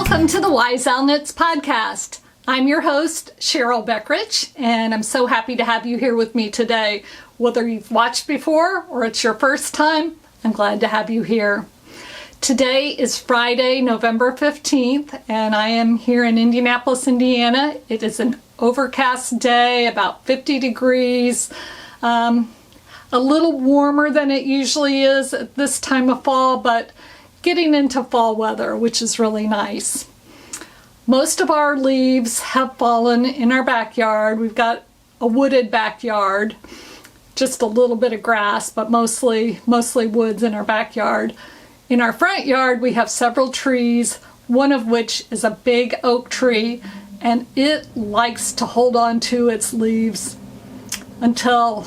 Welcome to the Wise Owl Knits podcast. I'm your host, Cheryl Beckrich, and I'm so happy to have you here with me today. Whether you've watched before or it's your first time, I'm glad to have you here. Today is Friday, November 15th, and I am here in Indianapolis, Indiana. It is an overcast day, about 50 degrees, a little warmer than it usually is at this time of fall, but getting into fall weather, which is really nice. Most of our leaves have fallen in our backyard. We've got a wooded backyard, just a little bit of grass, but mostly woods in our backyard. In our front yard, we have several trees, one of which is a big oak tree, and it likes to hold on to its leaves until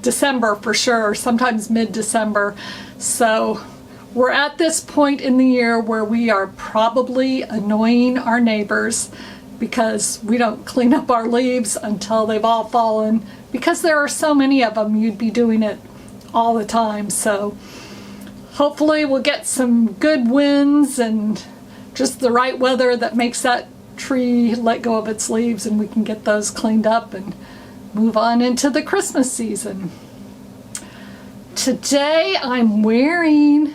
December for sure, sometimes mid-December. So we're at this point in the year where we are probably annoying our neighbors because we don't clean up our leaves until they've all fallen. Because there are so many of them, you'd be doing it all the time. So hopefully we'll get some good winds and just the right weather that makes that tree let go of its leaves, and we can get those cleaned up and move on into the Christmas season. Today I'm wearing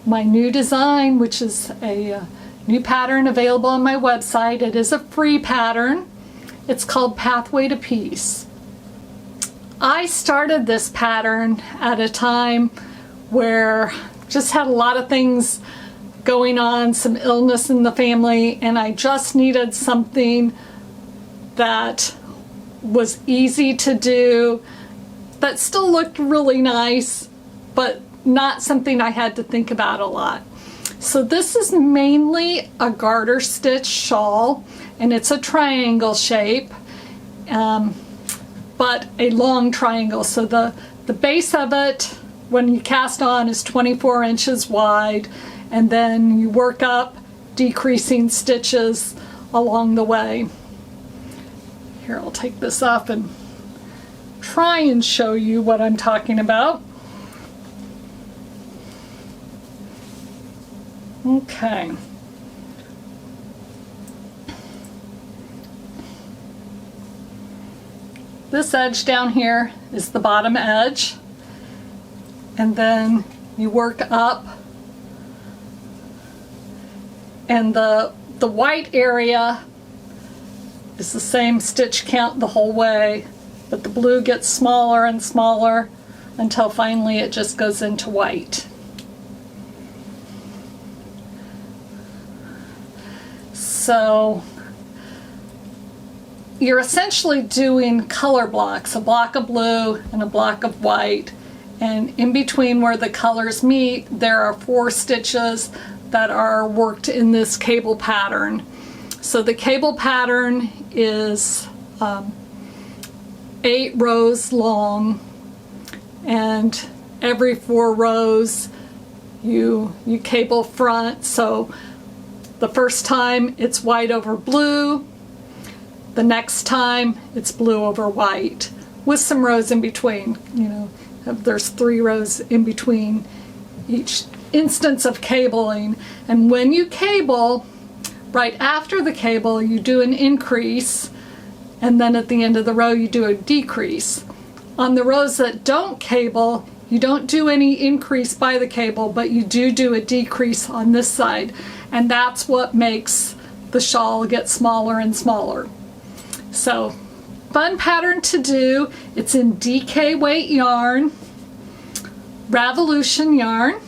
my new design, which is a new pattern available on my website. It is a free pattern. It's called Pathway to Peace. I started this pattern at a time where just had a lot of things going on, some illness in the family, and I just needed something that was easy to do, that still looked really nice, but not something I had to think about a lot. So this is mainly a garter stitch shawl, and it's a triangle shape, but a long triangle. So the base of it, when you cast on, is 24 inches wide, and then you work up, decreasing stitches along the way. Here, I'll take this off and try and show you what I'm talking about. Okay. This edge down here is the bottom edge, and then you work up, and the white area is the same stitch count the whole way, but the blue gets smaller and smaller until finally it just goes into white. So you're essentially doing color blocks, a block of blue and a block of white, and in between where the colors meet there are 4 stitches that are worked in this cable pattern. So the cable pattern is 8 rows long, and every 4 rows you cable front. So the first time it's white over blue, the next time it's blue over white, with some rows in between. You know, there's 3 rows in between each instance of cabling. And when you cable, right after the cable you do an increase, and then at the end of the row you do a decrease. On the rows that don't cable, you don't do any increase by the cable, but you do a decrease on this side. And that's what makes the shawl get smaller and smaller. So, fun pattern to do. It's in DK weight yarn, Ravolution yarn.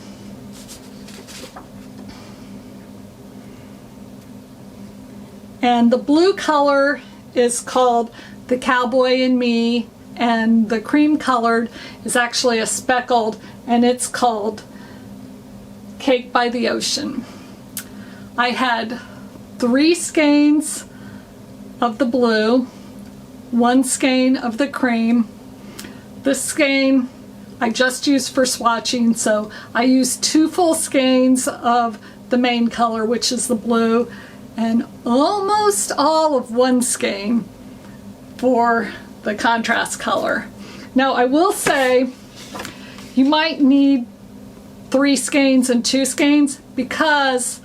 And the blue color is called the Cowboy in Me, and the cream colored is actually a speckled, and it's called Cake by the Ocean. I had 3 skeins of the blue, 1 skein of the cream. This skein I just used for swatching, so I used 2 full skeins of the main color, which is the blue, and almost all of 1 skein for the contrast color. Now I will say you might need 3 skeins and 2 skeins because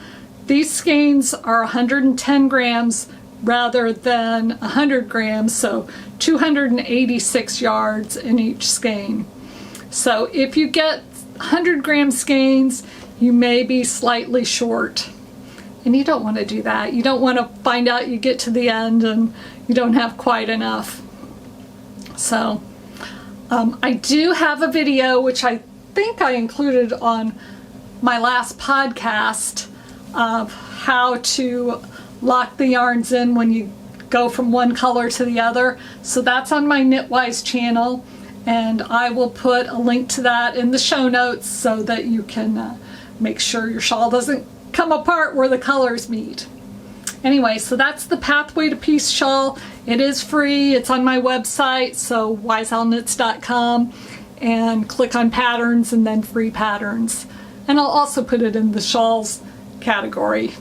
these skeins are 110 grams rather than 100 grams, so 286 yards in each skein. So if you get 100 gram skeins, you may be slightly short. And you don't want to do that. You don't want to find out you get to the end and you don't have quite enough. So I do have a video, which I think I included on my last podcast, of how to lock the yarns in when you go from one color to the other. So that's on my Knitwise channel, and I will put a link to that in the show notes so that you can make sure your shawl doesn't come apart where the colors meet. Anyway, so that's the Pathway to Peace shawl. It is free. It's on my website, so wiseowlknits.com, and click on patterns and then free patterns. And I'll also put it in the shawls category,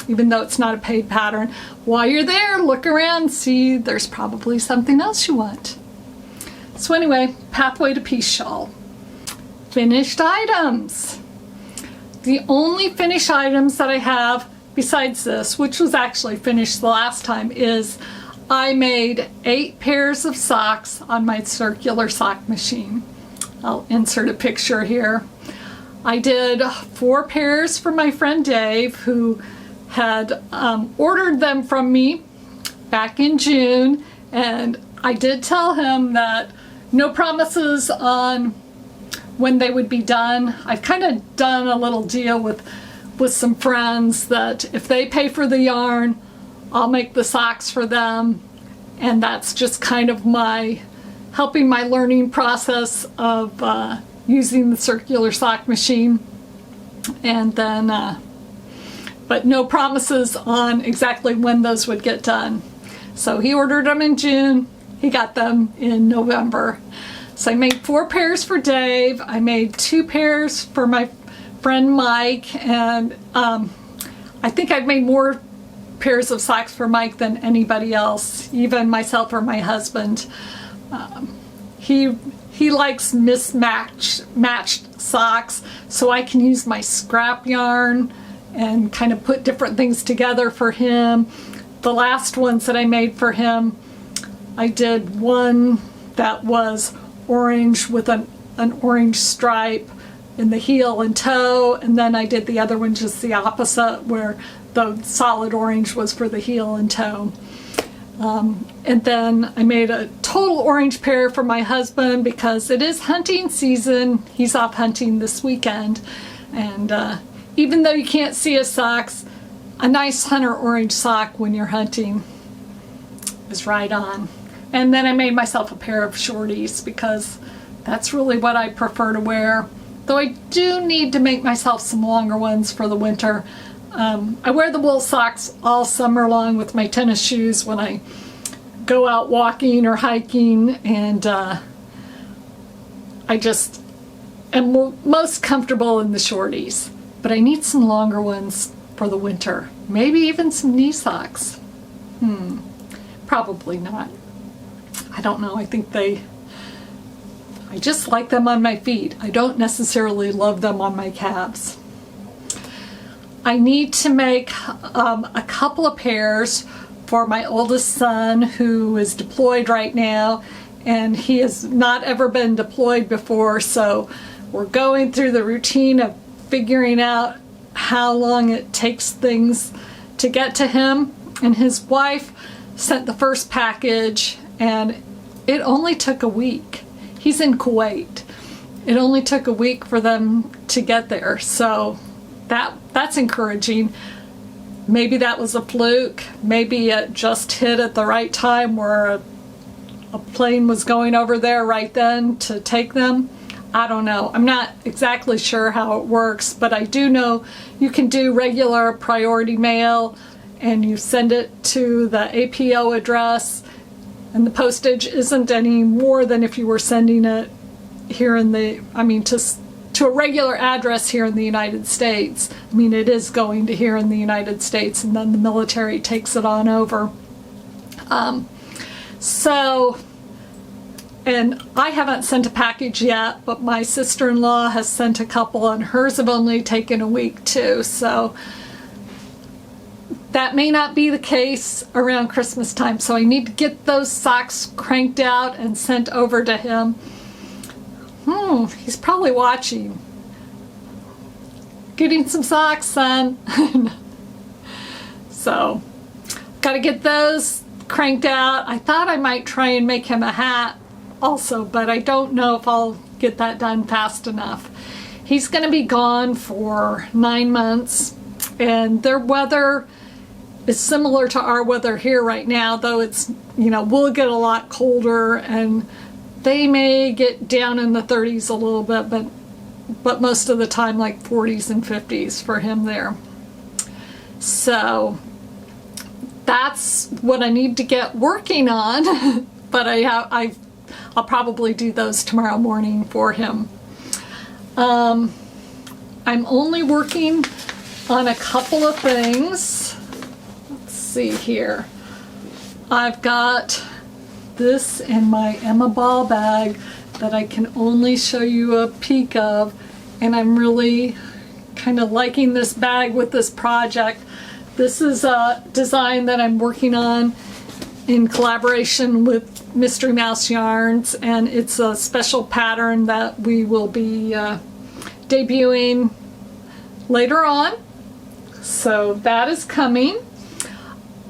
even though it's not a paid pattern. While you're there, look around, see there's probably something else you want. So anyway, Pathway to Peace shawl. Finished items. The only finished items that I have besides this, which was actually finished the last time, is I made 8 pairs of socks on my circular sock machine. I'll insert a picture here. I did 4 pairs for my friend Dave, who had ordered them from me back in June, and I did tell him that no promises on when they would be done. I've kind of done a little deal with some friends that if they pay for the yarn, I'll make the socks for them, and that's just kind of my helping my learning process of using the circular sock machine. And then but no promises on exactly when those would get done. So he ordered them in June, he got them in November. So I made 4 pairs for Dave, I made 2 pairs for my friend Mike, and I think I've made more pairs of socks for Mike than anybody else, even myself or my husband. He likes matched socks, so I can use my scrap yarn and kind of put different things together for him. The last ones that I made for him, I did one that was orange with an orange stripe in the heel and toe, and then I did the other one just the opposite, where the solid orange was for the heel and toe. And then I made a total orange pair for my husband because it is hunting season. He's off hunting this weekend, and even though you can't see his socks, a nice hunter orange sock when you're hunting is right on. And then I made myself a pair of shorties because that's really what I prefer to wear, though I do need to make myself some longer ones for the winter. I wear the wool socks all summer long with my tennis shoes when I go out walking or hiking, and I just am most comfortable in the shorties. But I need some longer ones for the winter. Maybe even some knee socks. Probably not. I don't know. I think I just like them on my feet. I don't necessarily love them on my calves. I need to make a couple of pairs for my oldest son, who is deployed right now, and he has not ever been deployed before, so we're going through the routine of figuring out how long it takes things to get to him. And his wife sent the first package, and it only took a week. He's in Kuwait. It only took a week for them to get there, so that's encouraging. Maybe that was a fluke. Maybe it just hit at the right time where a plane was going over there right then to take them. I don't know. I'm not exactly sure how it works, but I do know you can do regular priority mail, and you send it to the APO address, and the postage isn't any more than if you were sending it here in the, to a regular address here in the United States. It is going to here in the United States, and then the military takes it on over. And I haven't sent a package yet, but my sister-in-law has sent a couple, and hers have only taken a week too. So that may not be the case around Christmas time, so I need to get those socks cranked out and sent over to him. He's probably watching. Getting some socks, son. So, gotta get those cranked out. I thought I might try and make him a hat also, but I don't know if I'll get that done fast enough. He's gonna be gone for 9 months, and their weather is similar to our weather here right now, though it's, we'll get a lot colder, and they may get down in the 30s a little bit, but most of the time like 40s and 50s for him there. So that's what I need to get working on, but I'll probably do those tomorrow morning for him. I'm only working on a couple of things. Let's see here. I've got this in my Emma Ball bag that I can only show you a peek of, and I'm really kind of liking this bag with this project. This is a design that I'm working on in collaboration with Mystery Mouse Yarns, and it's a special pattern that we will be debuting later on. So that is coming.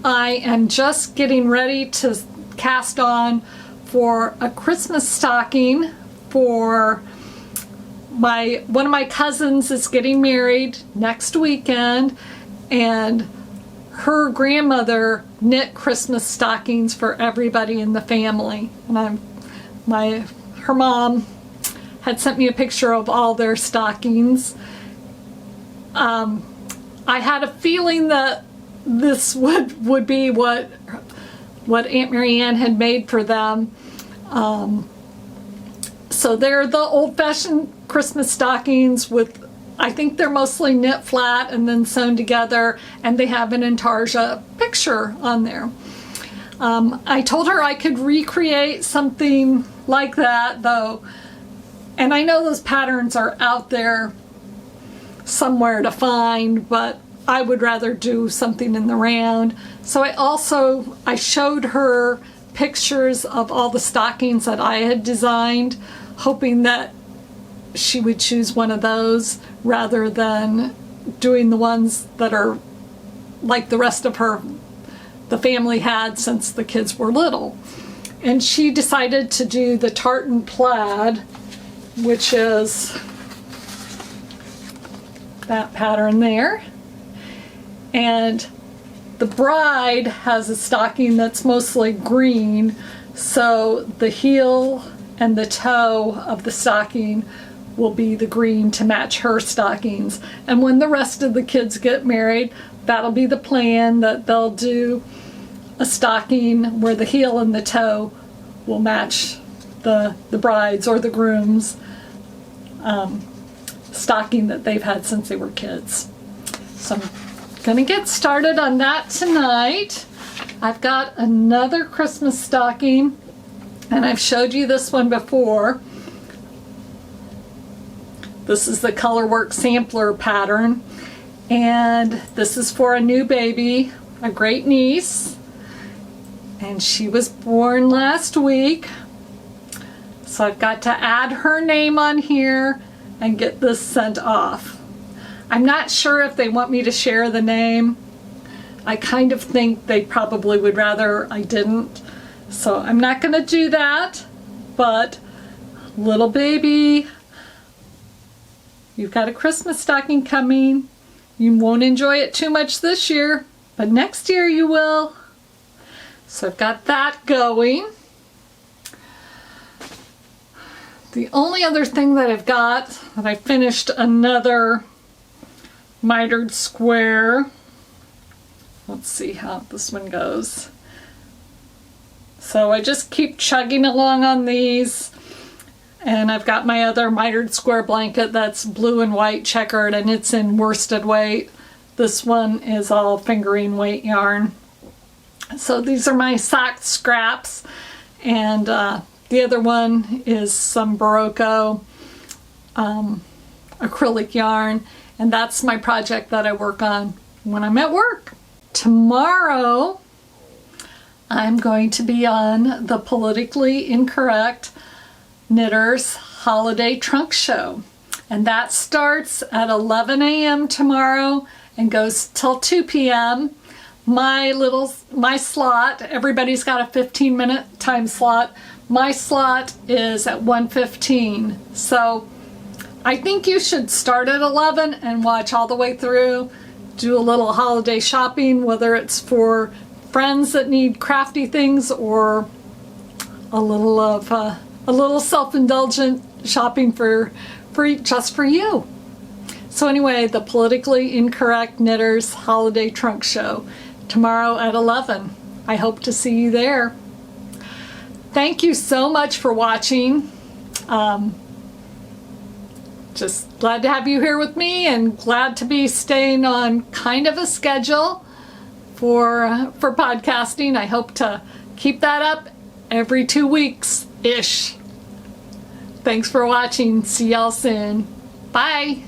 I am just getting ready to cast on for a Christmas stocking for one of my cousins is getting married next weekend, and her grandmother knit Christmas stockings for everybody in the family. And her mom had sent me a picture of all their stockings. I had a feeling that this would be what Aunt Mary Ann had made for them. So they're the old-fashioned Christmas stockings with, I think they're mostly knit flat and then sewn together, and they have an Intarsia picture on there. I told her I could recreate something like that though, and I know those patterns are out there somewhere to find, but I would rather do something in the round. So I showed her pictures of all the stockings that I had designed, hoping that she would choose one of those rather than doing the ones that are like the rest of the family had since the kids were little. And she decided to do the tartan plaid, which is that pattern there. And the bride has a stocking that's mostly green, so the heel and the toe of the stocking will be the green to match her stockings. And when the rest of the kids get married, that'll be the plan, that they'll do a stocking where the heel and the toe will match the bride's or the groom's stocking that they've had since they were kids. So I'm gonna get started on that tonight. I've got another Christmas stocking, and I've showed you this one before. This is the Colorwork sampler pattern, and this is for a new baby, a great niece, and she was born last week. So I've got to add her name on here and get this sent off. I'm not sure if they want me to share the name. I kind of think they probably would rather I didn't. So I'm not going to do that, but little baby, you've got a Christmas stocking coming. You won't enjoy it too much this year, but next year you will. So I've got that going. The only other thing that I've got, that I finished another mitered square. Let's see how this one goes. So I just keep chugging along on these, and I've got my other mitered square blanket that's blue and white checkered, and it's in worsted weight. This one is all fingering weight yarn. So these are my sock scraps, and the other one is some Barocco acrylic yarn, and that's my project that I work on when I'm at work. Tomorrow, I'm going to be on the Politically Incorrect Knitters Holiday Trunk Show. And that starts at 11 a.m. tomorrow and goes till 2 p.m. My slot, everybody's got a 15-minute time slot. My slot is at 1:15. So I think you should start at 11 and watch all the way through. Do a little holiday shopping, whether it's for friends that need crafty things or a little self-indulgent shopping just for you. So anyway, the Politically Incorrect Knitters Holiday Trunk Show tomorrow at 11. I hope to see you there. Thank you so much for watching. Just glad to have you here with me and glad to be staying on kind of a schedule for podcasting. I hope to keep that up every 2 weeks-ish. Thanks for watching. See y'all soon. Bye.